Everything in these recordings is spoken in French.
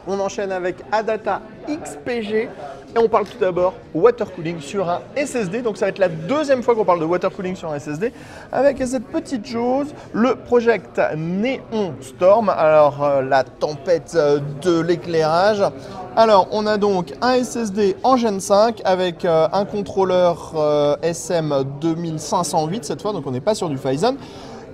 On enchaîne avec Adata XPG et on parle tout d'abord water cooling sur un SSD. Donc ça va être la deuxième fois qu'on parle de water cooling sur un SSD avec cette petite chose, le Project Neon Storm. Alors la tempête de l'éclairage. Alors on a donc un SSD en Gen 5 avec un contrôleur SM2508 cette fois, donc on n'est pas sur du Phison.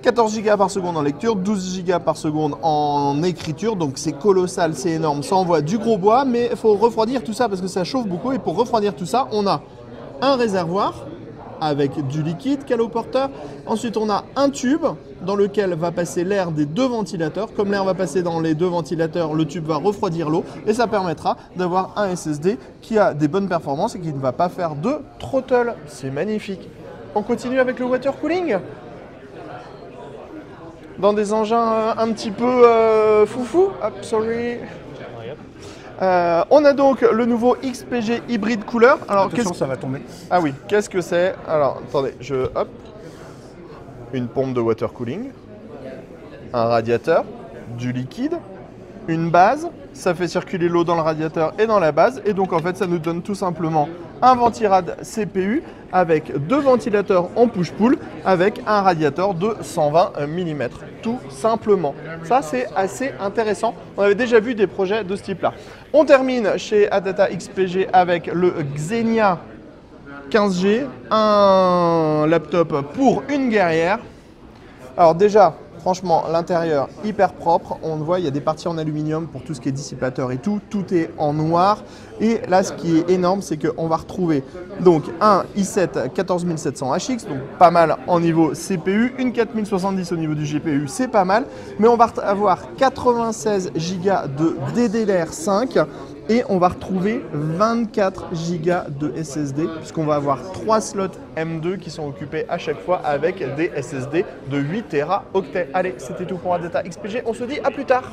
14 Go par seconde en lecture, 12 Go par seconde en écriture, donc c'est colossal, c'est énorme, ça envoie du gros bois, mais il faut refroidir tout ça parce que ça chauffe beaucoup et pour refroidir tout ça, on a un réservoir avec du liquide caloporteur, ensuite on a un tube dans lequel va passer l'air des deux ventilateurs, comme l'air va passer dans les deux ventilateurs, le tube va refroidir l'eau et ça permettra d'avoir un SSD qui a des bonnes performances et qui ne va pas faire de throttle, c'est magnifique. On continue avec le water cooling dans des engins un petit peu foufou. Hop, sorry. On a donc le nouveau XPG Hybrid Cooler. Alors, attention, ça va tomber. Ah oui, qu'est-ce que c'est? Alors, attendez, hop. Une pompe de water cooling, un radiateur, du liquide, une base. Ça fait circuler l'eau dans le radiateur et dans la base. Et donc, en fait, ça nous donne tout simplement un ventirad CPU avec deux ventilateurs en push-pull avec un radiateur de 120 mm. Tout simplement. Ça, c'est assez intéressant. On avait déjà vu des projets de ce type-là. On termine chez Adata XPG avec le Xenia 15G, un laptop pour une guerrière. Alors déjà, franchement, l'intérieur hyper propre. On le voit, il y a des parties en aluminium pour tout ce qui est dissipateur et tout. Tout est en noir. Et là, ce qui est énorme, c'est qu'on va retrouver donc un i7 14700HX, donc pas mal en niveau CPU, une 4070 au niveau du GPU, c'est pas mal. Mais on va avoir 96 Go de DDR5 et on va retrouver 24 Go de SSD puisqu'on va avoir 3 slots M2 qui sont occupés à chaque fois avec des SSD de 8 Teraoctets. Allez, c'était tout pour Adata XPG. On se dit à plus tard.